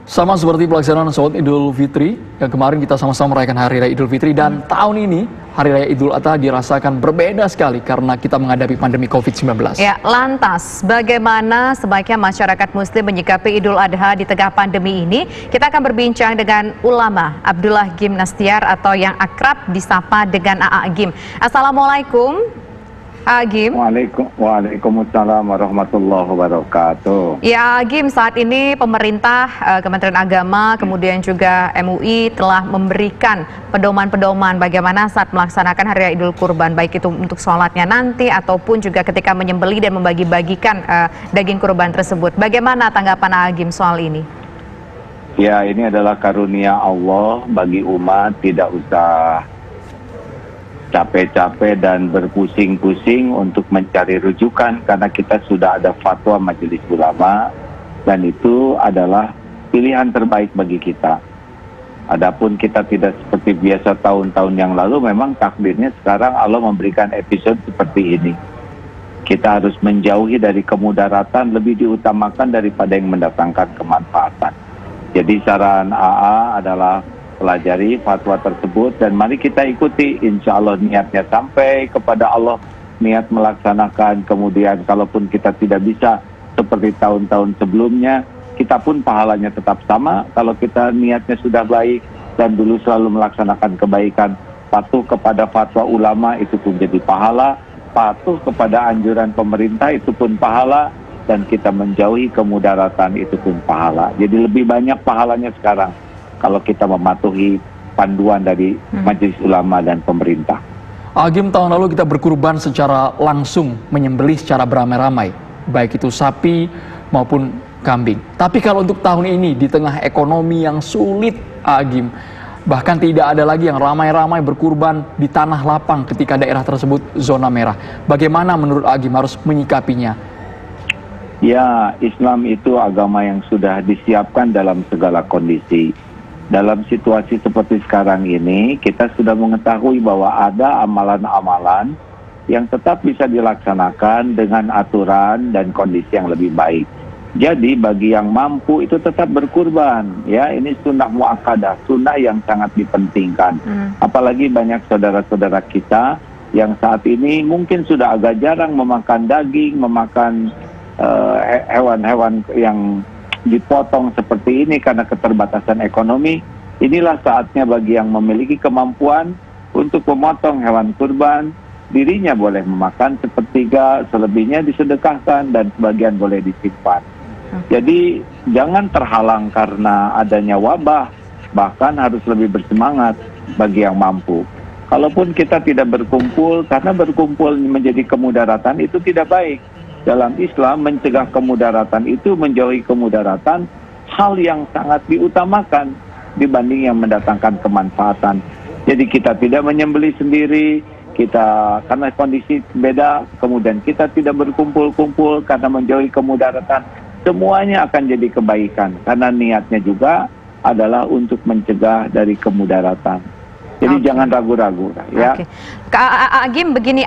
Sama seperti pelaksanaan sholat Idul Fitri, yang kemarin kita sama-sama merayakan Hari Raya Idul Fitri, dan tahun ini Hari Raya Idul Adha dirasakan berbeda sekali karena kita menghadapi pandemi COVID-19. Ya, lantas bagaimana sebaiknya masyarakat Muslim menyikapi Idul Adha di tengah pandemi ini? Kita akan berbincang dengan ulama Abdullah Gim Nastiar atau yang akrab disapa dengan AA Gim. Assalamualaikum. Gim. Waalaikumsalam warahmatullahi wabarakatuh. Ya, Gim, saat ini pemerintah, Kementerian Agama, kemudian juga MUI telah memberikan pedoman-pedoman bagaimana saat melaksanakan Hari Raya Idul Kurban, baik itu untuk sholatnya nanti ataupun juga ketika menyembelih dan membagi-bagikan daging kurban tersebut. Bagaimana tanggapan Gim soal ini? Ya, ini adalah karunia Allah bagi umat, tidak usah capek-capek dan berpusing-pusing untuk mencari rujukan karena kita sudah ada fatwa Majelis Ulama dan itu adalah pilihan terbaik bagi kita. Adapun kita tidak seperti biasa tahun-tahun yang lalu, memang takdirnya sekarang Allah memberikan episode seperti ini. Kita harus menjauhi dari kemudaratan, lebih diutamakan daripada yang mendatangkan kemanfaatan. Jadi saran AA adalah pelajari fatwa tersebut dan mari kita ikuti, insya Allah niatnya sampai kepada Allah, niat melaksanakan. Kemudian kalaupun kita tidak bisa seperti tahun-tahun sebelumnya, kita pun pahalanya tetap sama kalau kita niatnya sudah baik dan dulu selalu melaksanakan kebaikan. Patuh kepada fatwa ulama itu pun jadi pahala, patuh kepada anjuran pemerintah itu pun pahala, dan kita menjauhi kemudaratan itu pun pahala. Jadi lebih banyak pahalanya sekarang kalau kita mematuhi panduan dari Majelis Ulama dan pemerintah. Agim, tahun lalu kita berkurban secara langsung, menyembelih secara beramai-ramai, baik itu sapi maupun kambing. Tapi kalau untuk tahun ini di tengah ekonomi yang sulit, Agim, bahkan tidak ada lagi yang ramai-ramai berkurban di tanah lapang ketika daerah tersebut zona merah. Bagaimana menurut Agim harus menyikapinya? Ya, Islam itu agama yang sudah disiapkan dalam segala kondisi. Dalam situasi seperti sekarang ini, kita sudah mengetahui bahwa ada amalan-amalan yang tetap bisa dilaksanakan dengan aturan dan kondisi yang lebih baik. Jadi bagi yang mampu itu tetap berkurban. Ya, ini sunnah muakkadah, sunnah yang sangat dipentingkan. Apalagi banyak saudara-saudara kita yang saat ini mungkin sudah agak jarang memakan daging, memakan hewan-hewan yang dipotong seperti ini karena keterbatasan ekonomi. Inilah saatnya bagi yang memiliki kemampuan untuk memotong hewan kurban. Dirinya boleh memakan sepertiga, selebihnya disedekahkan dan sebagian boleh disimpan. Jadi jangan terhalang karena adanya wabah, bahkan harus lebih bersemangat bagi yang mampu. Kalaupun kita tidak berkumpul, karena berkumpul menjadi kemudaratan itu tidak baik. Dalam Islam mencegah kemudaratan itu, menjauhi kemudaratan, hal yang sangat diutamakan dibanding yang mendatangkan kemanfaatan. Jadi kita tidak menyembelih sendiri, kita karena kondisi beda, kemudian kita tidak berkumpul-kumpul karena menjauhi kemudaratan. Semuanya akan jadi kebaikan karena niatnya juga adalah untuk mencegah dari kemudaratan. Jadi jangan ragu-ragu, ya. Agim, begini,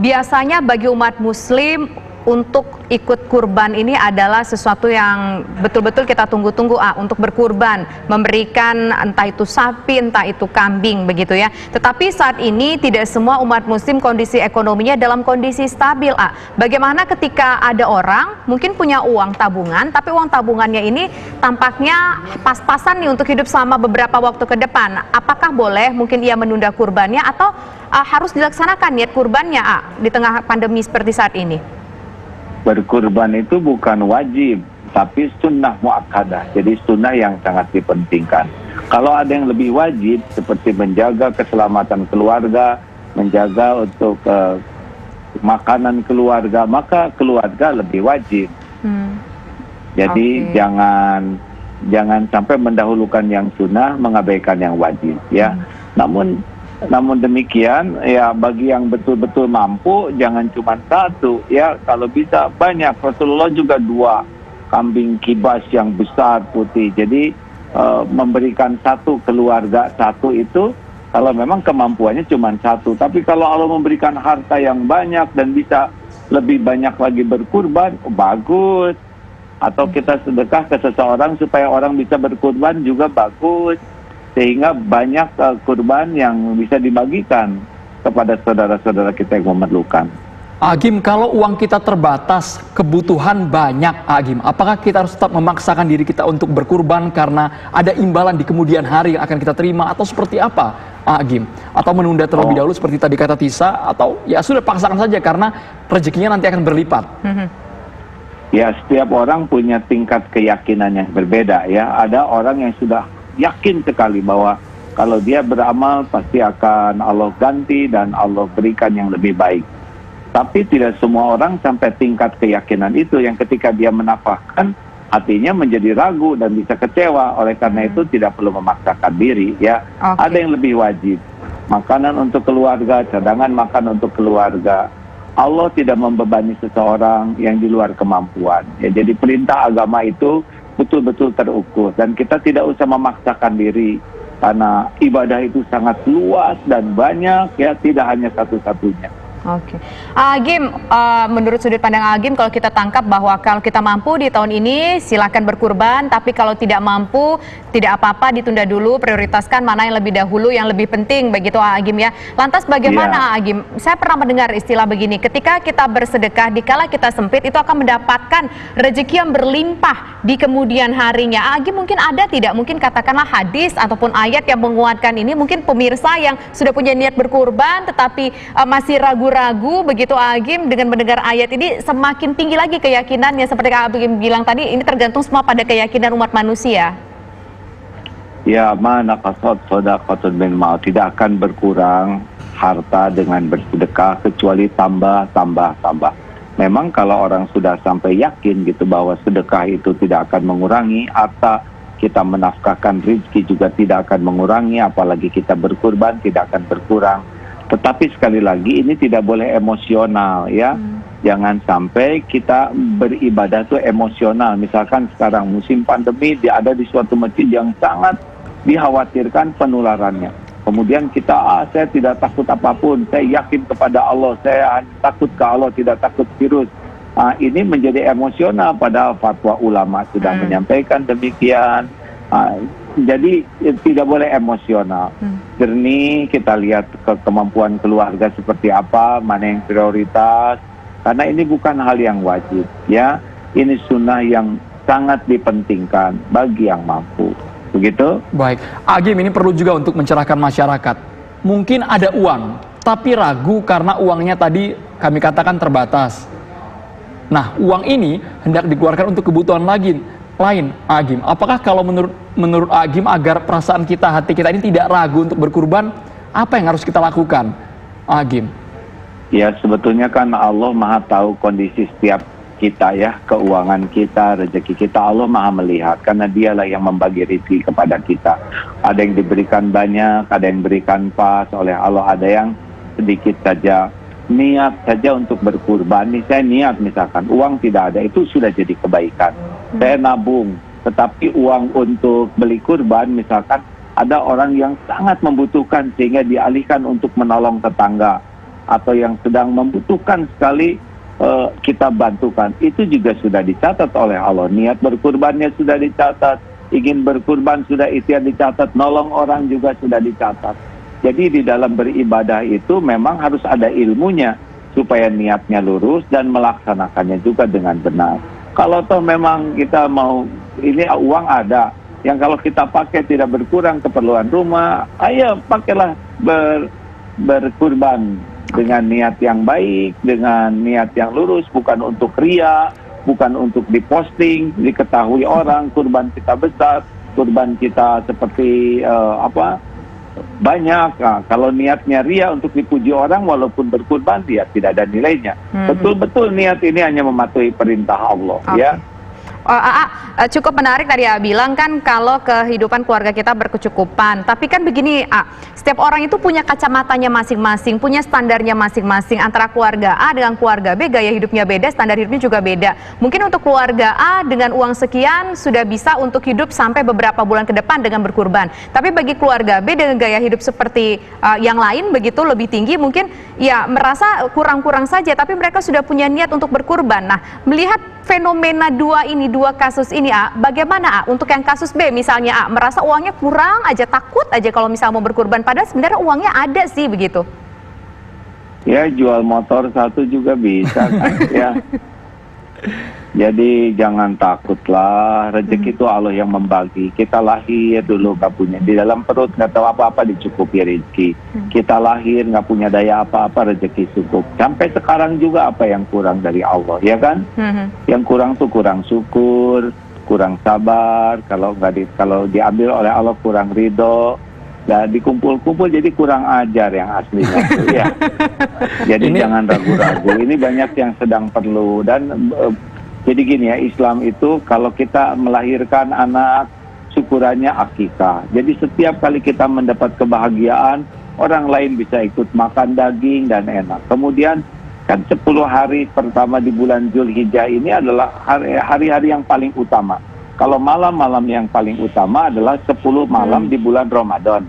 biasanya bagi umat Muslim untuk ikut kurban ini adalah sesuatu yang betul-betul kita tunggu-tunggu, untuk berkurban, memberikan entah itu sapi, entah itu kambing, begitu ya. Tetapi saat ini tidak semua umat Muslim kondisi ekonominya dalam kondisi stabil, Bagaimana ketika ada orang mungkin punya uang tabungan, tapi uang tabungannya ini tampaknya pas-pasan nih untuk hidup selama beberapa waktu ke depan. Apakah boleh mungkin ia menunda kurbannya atau harus dilaksanakan niat kurbannya, di tengah pandemi seperti saat ini? Berkurban itu bukan wajib, tapi sunnah muakkadah. Jadi sunnah yang sangat dipentingkan. Kalau ada yang lebih wajib, seperti menjaga keselamatan keluarga, menjaga untuk makanan keluarga, maka keluarga lebih wajib. Jadi jangan sampai mendahulukan yang sunnah, mengabaikan yang wajib, ya. Namun demikian, ya bagi yang betul-betul mampu, jangan cuma satu, ya, kalau bisa banyak. Rasulullah juga 2 kambing kibas yang besar putih. Jadi memberikan satu keluarga satu itu, kalau memang kemampuannya cuma satu. Tapi kalau Allah memberikan harta yang banyak dan bisa lebih banyak lagi berkurban, bagus. atau kita sedekah ke seseorang supaya orang bisa berkurban juga bagus, sehingga banyak kurban yang bisa dibagikan kepada saudara-saudara kita yang memerlukan. Agim, kalau uang kita terbatas, kebutuhan banyak, Agim, apakah kita harus tetap memaksakan diri kita untuk berkurban karena ada imbalan di kemudian hari yang akan kita terima, atau seperti apa, Agim? Atau menunda terlebih dahulu seperti tadi kata Tisa, atau ya sudah paksakan saja karena rezekinya nanti akan berlipat? Ya, setiap orang punya tingkat keyakinan yang berbeda ya. Ada orang yang sudah yakin sekali bahwa kalau dia beramal pasti akan Allah ganti dan Allah berikan yang lebih baik. Tapi tidak semua orang sampai tingkat keyakinan itu, yang ketika dia menafkahkan hatinya menjadi ragu dan bisa kecewa. Oleh karena itu tidak perlu memaksakan diri ya. Ada yang lebih wajib. Makanan untuk keluarga, cadangan makan untuk keluarga. Allah tidak membebani seseorang yang di luar kemampuan. Ya, jadi perintah agama itu betul-betul terukur dan kita tidak usah memaksakan diri karena ibadah itu sangat luas dan banyak ya, tidak hanya satu-satunya. Oke, Agim, menurut sudut pandang Agim, kalau kita tangkap bahwa kalau kita mampu di tahun ini silakan berkurban, tapi kalau tidak mampu tidak apa-apa, ditunda dulu, prioritaskan mana yang lebih dahulu, yang lebih penting, begitu Agim ya. Lantas bagaimana Agim? Saya pernah mendengar istilah begini, ketika kita bersedekah dikala kita sempit itu akan mendapatkan rezeki yang berlimpah di kemudian harinya. Agim, mungkin ada tidak, mungkin katakanlah hadis ataupun ayat yang menguatkan ini, mungkin pemirsa yang sudah punya niat berkurban tetapi masih ragu-ragu begitu Agim, dengan mendengar ayat ini semakin tinggi lagi keyakinannya. Seperti Kak Agim bilang tadi, ini tergantung semua pada keyakinan umat manusia. Ya, mana kasat sodaqatun min ma'ruf, tidak akan berkurang harta dengan bersedekah kecuali tambah. Memang kalau orang sudah sampai yakin gitu bahwa sedekah itu tidak akan mengurangi harta, kita menafkahkan rezeki juga tidak akan mengurangi, apalagi kita berkurban tidak akan berkurang. Tetapi sekali lagi ini tidak boleh emosional ya. Jangan sampai kita beribadah tuh emosional. Misalkan sekarang musim pandemi, dia ada di suatu masjid yang sangat dikhawatirkan penularannya. Kemudian kita, saya tidak takut apapun, saya yakin kepada Allah, saya takut ke Allah, tidak takut virus. Ini menjadi emosional, padahal fatwa ulama sudah menyampaikan demikian. Jadi tidak boleh emosional. Jernih, kita lihat kemampuan keluarga seperti apa, mana yang prioritas. Karena ini bukan hal yang wajib, ya. Ini sunnah yang sangat dipentingkan bagi yang mampu. Begitu? Baik, Agim, ini perlu juga untuk mencerahkan masyarakat. Mungkin ada uang, tapi ragu karena uangnya tadi kami katakan terbatas. Nah, uang ini hendak dikeluarkan untuk kebutuhan lain, Agim. Apakah kalau menurut Agim, agar perasaan kita, hati kita ini tidak ragu untuk berkurban, apa yang harus kita lakukan, Agim? Ya, sebetulnya kan Allah Maha tahu kondisi setiap kita ya, keuangan kita, rezeki kita, Allah Maha melihat karena dialah yang membagi rezeki kepada kita. Ada yang diberikan banyak, ada yang diberikan pas oleh Allah, ada yang sedikit saja. Niat saja untuk berkurban, saya niat misalkan uang tidak ada, itu sudah jadi kebaikan. Saya nabung, tetapi uang untuk beli kurban misalkan ada orang yang sangat membutuhkan sehingga dialihkan untuk menolong tetangga, atau yang sedang membutuhkan sekali kita bantukan. Itu juga sudah dicatat oleh Allah. Niat berkurbannya sudah dicatat, ingin berkurban sudah ikhtiar dicatat, nolong orang juga sudah dicatat. Jadi di dalam beribadah itu memang harus ada ilmunya supaya niatnya lurus dan melaksanakannya juga dengan benar. Kalau toh memang kita mau, ini uang ada, yang kalau kita pakai tidak berkurang keperluan rumah, ayo pakailah berkurban dengan niat yang baik, dengan niat yang lurus, bukan untuk ria, bukan untuk diposting, diketahui orang kurban kita besar, kurban kita seperti banyak. Nah, kalau niatnya ria untuk dipuji orang, walaupun berkurban dia tidak ada nilainya. Betul-betul niat ini hanya mematuhi perintah Allah. Ya. Cukup menarik tadi bilang kan kalau kehidupan keluarga kita berkecukupan. Tapi kan begini, setiap orang itu punya kacamatanya masing-masing, punya standarnya masing-masing. Antara keluarga A dengan keluarga B, gaya hidupnya beda, standar hidupnya juga beda. Mungkin untuk keluarga A dengan uang sekian sudah bisa untuk hidup sampai beberapa bulan ke depan dengan berkurban. Tapi bagi keluarga B dengan gaya hidup seperti yang lain begitu lebih tinggi, mungkin ya merasa kurang-kurang saja, tapi mereka sudah punya niat untuk berkurban. Nah, melihat fenomena dua kasus ini, bagaimana untuk yang kasus B misalnya, merasa uangnya kurang aja, takut aja kalau misalnya mau berkurban, padahal sebenarnya uangnya ada sih begitu. Ya, jual motor satu juga bisa kan, ya. Jadi jangan takutlah, rezeki itu Allah yang membagi. Kita lahir dulu nggak punya, di dalam perut nggak tahu apa-apa dicukupi rezeki. Kita lahir nggak punya daya apa-apa, rezeki cukup. Sampai sekarang juga apa yang kurang dari Allah, ya kan? Yang kurang tuh kurang syukur, kurang sabar. Kalau diambil oleh Allah kurang ridho. Dan dikumpul-kumpul jadi kurang ajar yang aslinya tuh, ya. Jadi jangan ragu-ragu. Ini banyak yang sedang perlu dan jadi gini ya, Islam itu kalau kita melahirkan anak, syukurannya akikah. Jadi setiap kali kita mendapat kebahagiaan, orang lain bisa ikut makan daging dan enak. Kemudian kan 10 hari pertama di bulan Zulhijjah ini adalah hari-hari yang paling utama. Kalau malam-malam yang paling utama adalah 10 malam di bulan Ramadan,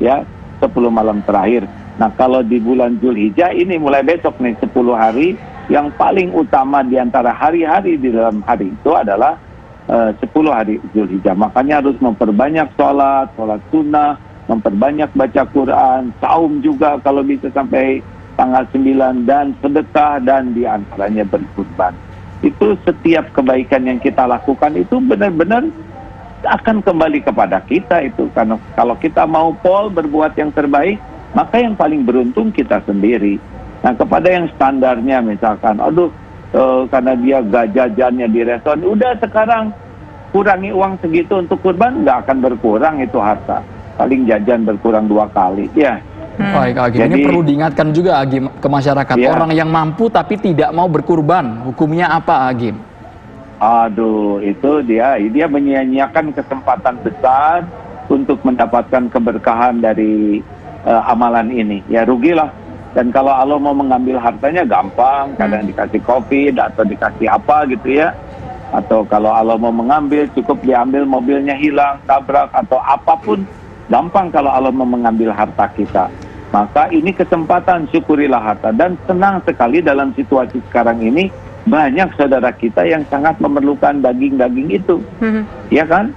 ya, 10 malam terakhir. Nah, kalau di bulan Zulhijjah ini mulai besok nih 10 hari, yang paling utama di antara hari-hari di dalam hari itu adalah 10 hari Zulhijjah. Makanya harus memperbanyak sholat sunnah, memperbanyak baca Quran, saum juga kalau bisa sampai tanggal 9, dan sedekah, dan di antaranya berkurban. Itu setiap kebaikan yang kita lakukan itu benar-benar akan kembali kepada kita itu. Karena kalau kita mau berbuat yang terbaik, maka yang paling beruntung kita sendiri. Nah, kepada yang standarnya misalkan, karena dia gak jajannya di restoran, udah sekarang kurangi uang segitu untuk kurban, nggak akan berkurang itu harta. Paling jajan berkurang 2 kali, ya. Baik, Agim. Ini perlu diingatkan juga, Agim, ke masyarakat. Ya. Orang yang mampu tapi tidak mau berkurban, hukumnya apa, Agim? Aduh, itu dia menyia-nyiakan kesempatan besar untuk mendapatkan keberkahan dari amalan ini. Ya, rugilah. Dan kalau Allah mau mengambil hartanya gampang, kadang dikasih COVID atau dikasih apa gitu ya. Atau kalau Allah mau mengambil, cukup diambil mobilnya hilang, tabrak atau apapun, gampang kalau Allah mau mengambil harta kita. Maka ini kesempatan, syukurilah harta. Dan senang sekali dalam situasi sekarang ini, banyak saudara kita yang sangat memerlukan daging-daging itu. Ya kan?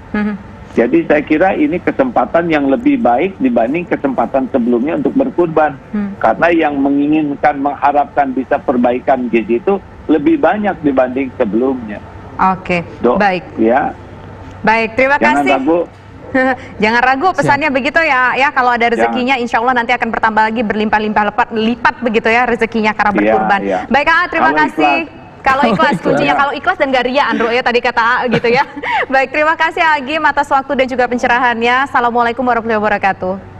Jadi saya kira ini kesempatan yang lebih baik dibanding kesempatan sebelumnya untuk berkurban. Karena yang menginginkan, mengharapkan bisa perbaikan gizi itu lebih banyak dibanding sebelumnya. Oke, baik. Ya. Baik, terima Jangan kasih. ragu. Jangan ragu pesannya begitu ya. Ya, kalau ada rezekinya insya Allah nanti akan bertambah lagi, berlimpah-limpah lipat begitu ya rezekinya karena berkurban. Baik, terima kasih. Kalau ikhlas kuncinya, kalau ikhlas dan gak ria, Andro ya tadi kata gitu ya. Baik, terima kasih Agim atas waktu dan juga pencerahannya. Assalamualaikum warahmatullahi wabarakatuh.